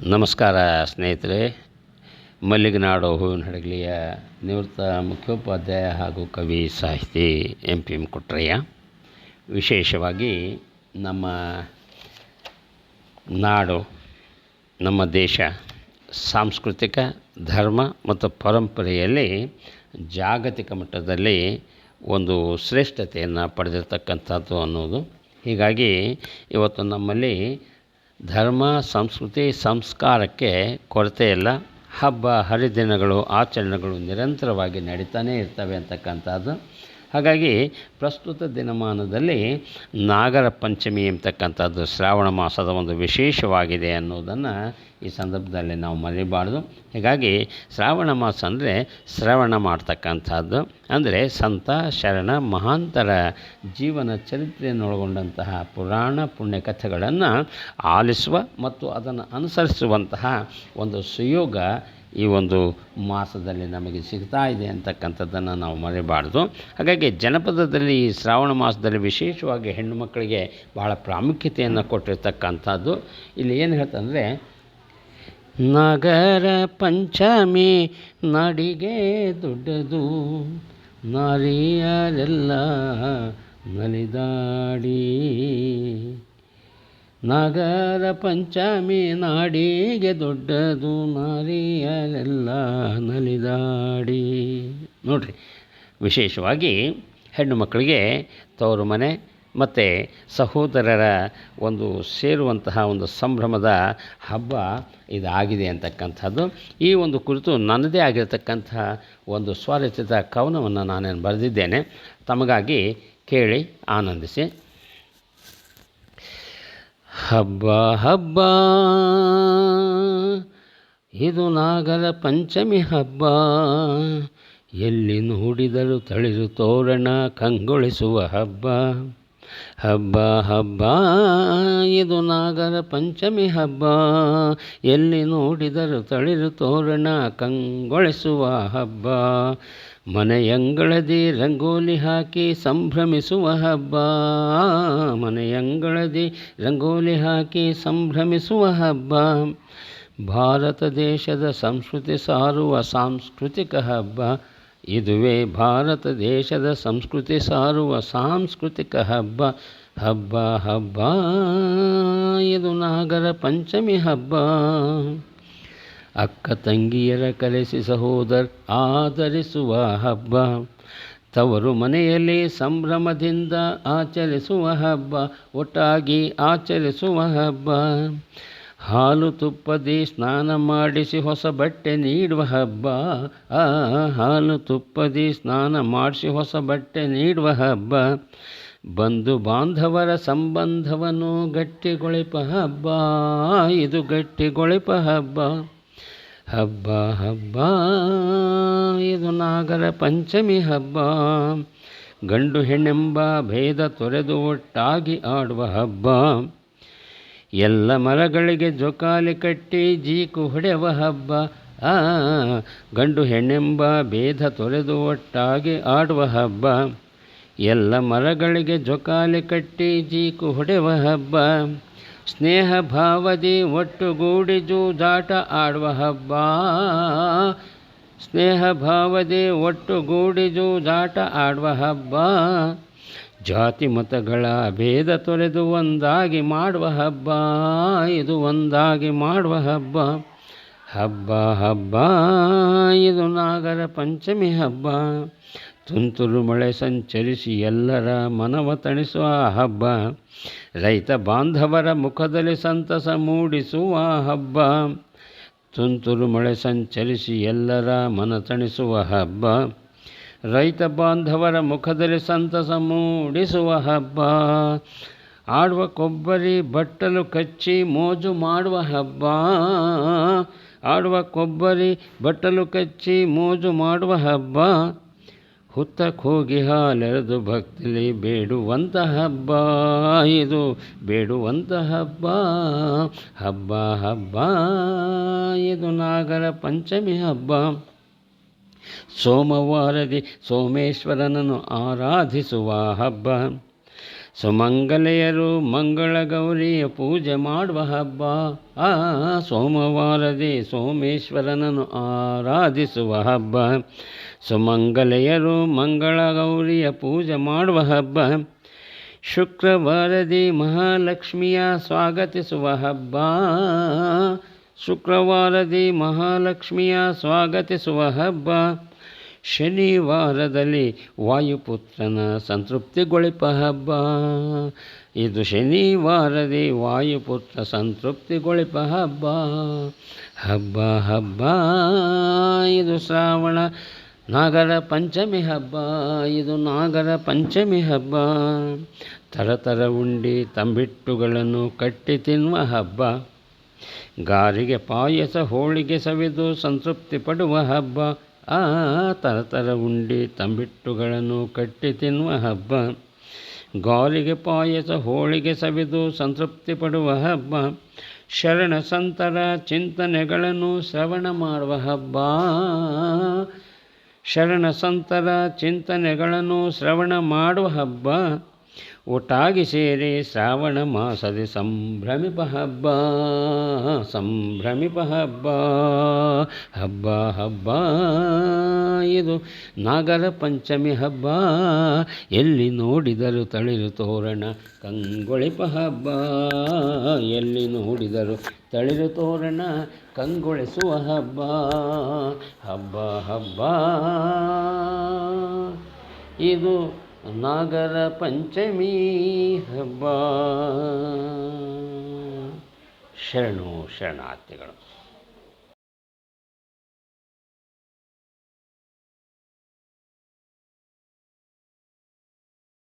ನಮಸ್ಕಾರ ಸ್ನೇಹಿತರೆ. ಮಲ್ಲಿಗನಾಡು ಹೂವಿನ ಹಡಗಲಿಯ ನಿವೃತ್ತ ಮುಖ್ಯೋಪಾಧ್ಯಾಯ ಹಾಗೂ ಕವಿ ಸಾಹಿತಿ ಎಂ ಕೊಟ್ರಯ್ಯ. ವಿಶೇಷವಾಗಿ ನಮ್ಮ ನಾಡು, ನಮ್ಮ ದೇಶ ಸಾಂಸ್ಕೃತಿಕ, ಧರ್ಮ ಮತ್ತು ಪರಂಪರೆಯಲ್ಲಿ ಜಾಗತಿಕ ಮಟ್ಟದಲ್ಲಿ ಒಂದು ಶ್ರೇಷ್ಠತೆಯನ್ನು ಪಡೆದಿರ್ತಕ್ಕಂಥದ್ದು ಅನ್ನೋದು. ಹೀಗಾಗಿ ಇವತ್ತು ನಮ್ಮಲ್ಲಿ ಧರ್ಮ, ಸಂಸ್ಕೃತಿ, ಸಂಸ್ಕಾರಕ್ಕೆ ಕೊರತೆ ಇಲ್ಲ. ಹಬ್ಬ ಹರಿದಿನಗಳು, ಆಚರಣೆಗಳು ನಿರಂತರವಾಗಿ ನಡೀತಾನೇ ಇರ್ತವೆ ಅಂತಕ್ಕಂಥದ್ದು. ಹಾಗಾಗಿ ಪ್ರಸ್ತುತ ದಿನಮಾನದಲ್ಲಿ ನಾಗರ ಪಂಚಮಿ ಎಂಬತಕ್ಕಂಥದ್ದು ಶ್ರಾವಣ ಮಾಸದ ಒಂದು ವಿಶೇಷವಾಗಿದೆ ಅನ್ನೋದನ್ನು ಈ ಸಂದರ್ಭದಲ್ಲಿ ನಾವು ಮರಿಬಾರ್ದು. ಹೀಗಾಗಿ ಶ್ರಾವಣ ಮಾಸ ಅಂದರೆ ಶ್ರವಣ ಮಾಡ್ತಕ್ಕಂಥದ್ದು, ಅಂದರೆ ಸಂತ ಶರಣ ಮಹಾಂತರ ಜೀವನ ಚರಿತ್ರೆಯನ್ನೊಳಗೊಂಡಂತಹ ಪುರಾಣ ಪುಣ್ಯಕಥೆಗಳನ್ನು ಆಲಿಸುವ ಮತ್ತು ಅದನ್ನು ಅನುಸರಿಸುವಂತಹ ಒಂದು ಸುಯೋಗ ಈ ಒಂದು ಮಾಸದಲ್ಲಿ ನಮಗೆ ಸಿಗ್ತಾ ಇದೆ ಅಂತಕ್ಕಂಥದ್ದನ್ನು ನಾವು ಮರಿಬಾರ್ದು. ಹಾಗಾಗಿ ಜನಪದದಲ್ಲಿ ಈ ಶ್ರಾವಣ ಮಾಸದಲ್ಲಿ ವಿಶೇಷವಾಗಿ ಹೆಣ್ಣು ಮಕ್ಕಳಿಗೆ ಬಹಳ ಪ್ರಾಮುಖ್ಯತೆಯನ್ನು ಕೊಟ್ಟಿರ್ತಕ್ಕಂಥದ್ದು. ಇಲ್ಲಿ ಏನು ಹೇಳ್ತಂದರೆ, ನಾಗರ ಪಂಚಮಿ ನಾಡಿಗೆ ದೊಡ್ಡದು, ನಾರಿಯರೆಲ್ಲ ನಲಿದಾಡಿ. ನಾಗರ ಪಂಚಮಿ ನಾಡಿಗೆ ದೊಡ್ಡದು, ನಾರಿಯರೆಲ್ಲ ನಲಿದಾಡಿ. ನೋಡ್ರಿ, ವಿಶೇಷವಾಗಿ ಹೆಣ್ಣು ಮಕ್ಕಳಿಗೆ ತವರು ಮನೆ ಮತ್ತು ಸಹೋದರರ ಒಂದು ಸೇರುವಂತಹ ಒಂದು ಸಂಭ್ರಮದ ಹಬ್ಬ ಇದಾಗಿದೆ ಅಂತಕ್ಕಂಥದ್ದು. ಈ ಒಂದು ಕುರಿತು ನನ್ನದೇ ಆಗಿರತಕ್ಕಂಥ ಒಂದು ಸ್ವರಚಿತ ಕವನವನ್ನು ನಾನೇನು ಬರೆದಿದ್ದೇನೆ, ತಮಗಾಗಿ ಕೇಳಿ ಆನಂದಿಸಿ. ಹಬ್ಬ ಹಬ್ಬ ಇದು ನಾಗರ ಪಂಚಮಿ ಹಬ್ಬ, ಎಲ್ಲಿ ನೋಡಿದರೂ ತಳಿರು ತೋರಣ ಕಂಗೊಳಿಸುವ ಹಬ್ಬ. ಹಬ್ಬ ಹಬ್ಬ ಇದು ನಾಗರ ಪಂಚಮಿ ಹಬ್ಬ, ಎಲ್ಲಿ ನೋಡಿದರೂ ತಳಿರು ತೋರಣ ಕಂಗೊಳಿಸುವ ಹಬ್ಬ. ಮನೆಯಂಗಳದಿ ರಂಗೋಲಿ ಹಾಕಿ ಸಂಭ್ರಮಿಸುವ ಹಬ್ಬ, ಮನೆಯಂಗಳದಿ ರಂಗೋಲಿ ಹಾಕಿ ಸಂಭ್ರಮಿಸುವ ಹಬ್ಬ. ಭಾರತ ದೇಶದ ಸಂಸ್ಕೃತಿ ಸಾರುವ ಸಾಂಸ್ಕೃತಿಕ ಹಬ್ಬ, ಇದುವೇ ಭಾರತ ದೇಶದ ಸಂಸ್ಕೃತಿ ಸಾರುವ ಸಾಂಸ್ಕೃತಿಕ ಹಬ್ಬ. ಹಬ್ಬ ಹಬ್ಬ ಇದು ನಾಗರ ಪಂಚಮಿ ಹಬ್ಬ. ಅಕ್ಕ ತಂಗಿಯರ ಕರೆಸಿ ಸಹೋದರ ಆದರಿಸುವ ಹಬ್ಬ, ತವರು ಮನೆಯಲ್ಲಿ ಸಂಭ್ರಮದಿಂದ ಆಚರಿಸುವ ಹಬ್ಬ, ಒಟ್ಟಾಗಿ ಆಚರಿಸುವ ಹಬ್ಬ. ಹಾಲು ತುಪ್ಪದಿ ಸ್ನಾನ ಮಾಡಿಸಿ ಹೊಸ ಬಟ್ಟೆ ನೀಡುವ ಹಬ್ಬ, ಹಾಲು ತುಪ್ಪದಿ ಸ್ನಾನ ಮಾಡಿಸಿ ಹೊಸ ಬಟ್ಟೆ ನೀಡುವ ಹಬ್ಬ. ಬಂಧು ಬಾಂಧವರ ಸಂಬಂಧವನ್ನು ಗಟ್ಟಿಗೊಳಿಪ ಹಬ್ಬ, ಇದು ಗಟ್ಟಿಗೊಳಿಪ ಹಬ್ಬ. ಹಬ್ಬ ಹಬ್ಬ ಇದು ನಾಗರ ಪಂಚಮಿ ಹಬ್ಬ, ಗಂಡು ಹೆಣ್ಣೆಂಬ ಭೇದ ತೊರೆದು ಒಟ್ಟಾಗಿ ಆಡುವ ಹಬ್ಬ. ಎಲ್ಲ ಮರಗಳಿಗೆ ಜೋಕಾಲಿ ಕಟ್ಟಿ ಜೀಕು ಹೊಡೆಯುವ ಹಬ್ಬ, ಗಂಡು ಹೆಣ್ಣೆಂಬ ಭೇದ ತೊರೆದು ಒಟ್ಟಾಗಿ ಆಡುವ ಹಬ್ಬ. ಎಲ್ಲ ಮರಗಳಿಗೆ ಜೋಕಾಲಿ ಕಟ್ಟಿ ಜೀಕು ಹೊಡೆಯುವ ಹಬ್ಬ. ಸ್ನೇಹ ಭಾವದಿ ಒಟ್ಟುಗೂಡಿ ಜೂಜಾಟ ಆಡುವ ಹಬ್ಬ, ಸ್ನೇಹ ಭಾವದಿ ಒಟ್ಟುಗೂಡಿ ಜೂಜಾಟ ಆಡುವ ಹಬ್ಬ. ಜಾತಿ ಮತಗಳ ಭೇದ ತೊರೆದು ಒಂದಾಗಿ ಮಾಡುವ ಹಬ್ಬ, ಇದು ಒಂದಾಗಿ ಮಾಡುವ ಹಬ್ಬ. ಹಬ್ಬ ಹಬ್ಬ ಇದು ನಾಗರ ಪಂಚಮಿ ಹಬ್ಬ, ತುಂತುರು ಮಳೆ ಸಂಚರಿಸಿ ಎಲ್ಲರ ಮನವ ತಣಿಸುವ ಹಬ್ಬ. ರೈತ ಬಾಂಧವರ ಮುಖದಲ್ಲಿ ಸಂತಸ ಮೂಡಿಸುವ ಹಬ್ಬ, ತುಂತುರು ಮಳೆ ಸಂಚರಿಸಿ ಎಲ್ಲರ ಮನ ತಣಿಸುವ ಹಬ್ಬ. ರೈತ ಬಾಂಧವರ ಮುಖದಲ್ಲಿ ಸಂತಸ ಮೂಡಿಸುವ ಹಬ್ಬ. ಆಡುವ ಕೊಬ್ಬರಿ ಬಟ್ಟಲು ಕಚ್ಚಿ ಮೋಜು ಮಾಡುವ ಹಬ್ಬ, ಆಡುವ ಕೊಬ್ಬರಿ ಬಟ್ಟಲು ಕಚ್ಚಿ ಮೋಜು ಮಾಡುವ ಹಬ್ಬ. ಹುತ್ತಕ್ಕೆ ಹೋಗಿ ಹಾಲೆರೆದು ಭಕ್ತಿಲಿ ಬೇಡುವಂಥ ಹಬ್ಬ, ಇದು ಬೇಡುವಂಥ ಹಬ್ಬ. ಹಬ್ಬ ಹಬ್ಬ ಇದು ನಾಗರ ಪಂಚಮಿ ಹಬ್ಬ. ಸೋಮವಾರದಿ ಸೋಮೇಶ್ವರನನ್ನು ಆರಾಧಿಸುವ ಹಬ್ಬ, ಸುಮಂಗಲೆಯರು ಮಂಗಳ ಗೌರಿಯ ಪೂಜೆ ಮಾಡುವ ಹಬ್ಬ. ಸೋಮವಾರದಿ ಸೋಮೇಶ್ವರನನ್ನು ಆರಾಧಿಸುವ ಹಬ್ಬ. ಸುಮಂಗಲೆಯರು ಮಂಗಳ ಗೌರಿಯ ಪೂಜೆ ಮಾಡುವ ಹಬ್ಬ. ಶುಕ್ರವಾರದಿ ಮಹಾಲಕ್ಷ್ಮಿಯ ಸ್ವಾಗತಿಸುವ ಹಬ್ಬ. ಶುಕ್ರವಾರದಿ ಮಹಾಲಕ್ಷ್ಮಿಯ ಸ್ವಾಗತಿಸುವ ಹಬ್ಬ. ಶನಿವಾರದಲ್ಲಿ ವಾಯುಪುತ್ರನ ಸಂತೃಪ್ತಿಗೊಳಿಪ ಹಬ್ಬ. ಇದು ಶನಿವಾರದಿ ವಾಯುಪುತ್ರ ಸಂತೃಪ್ತಿಗೊಳಿಪ ಹಬ್ಬ. ಹಬ್ಬ ಹಬ್ಬ ಇದು ಶ್ರಾವಣ ನಾಗರ ಪಂಚಮಿ ಹಬ್ಬ. ಇದು ನಾಗರ ಪಂಚಮಿ ಹಬ್ಬ. ತರತರ ಉಂಡಿ ತಂಬಿಟ್ಟುಗಳನ್ನು ಕಟ್ಟಿ ತಿನ್ನುವ ಹಬ್ಬ. ಗಾರಿಗೆ ಪಾಯಸ ಹೋಳಿಗೆ ಸವಿದು ಸಂತೃಪ್ತಿ ಪಡುವ ಹಬ್ಬ. ತರತರ ಉಂಡಿ ತಂಬಿಟ್ಟುಗಳನ್ನು ಕಟ್ಟಿ ತಿನ್ನುವ ಹಬ್ಬ. ಗಾರಿಗೆ ಪಾಯಸ ಹೋಳಿಗೆ ಸವಿದು ಸಂತೃಪ್ತಿ ಪಡುವ ಹಬ್ಬ. ಶರಣ ಸಂತರ ಚಿಂತನೆಗಳನ್ನು ಶ್ರವಣ ಮಾಡುವ ಹಬ್ಬ. ಶರಣ ಸಂತರ ಚಿಂತನೆಗಳನ್ನು ಶ್ರವಣ ಮಾಡುವ ಹಬ್ಬ. ಒಟ್ಟಾಗಿ ಸೇರಿ ಶ್ರಾವಣ ಮಾಸದಿ ಸಂಭ್ರಮಿಪ ಹಬ್ಬ. ಸಂಭ್ರಮಿಪ ಹಬ್ಬ. ಹಬ್ಬ ಹಬ್ಬ ಇದು ನಾಗರ ಪಂಚಮಿ ಹಬ್ಬ. ಎಲ್ಲಿ ನೋಡಿದರು ತಳಿರು ತೋರಣ ಕಂಗೊಳಿಪ ಹಬ್ಬ. ಎಲ್ಲಿ ನೋಡಿದರು ತಳಿರು ತೋರಣ ಕಂಗೊಳಿಸುವ ಹಬ್ಬ. ಹಬ್ಬ ಹಬ್ಬ ಇದು ನಾಗರ ಪಂಚಮಿ ಹಬ್ಬ. ಶರಣು ಶರಣಾರ್ಥಿಗಳು.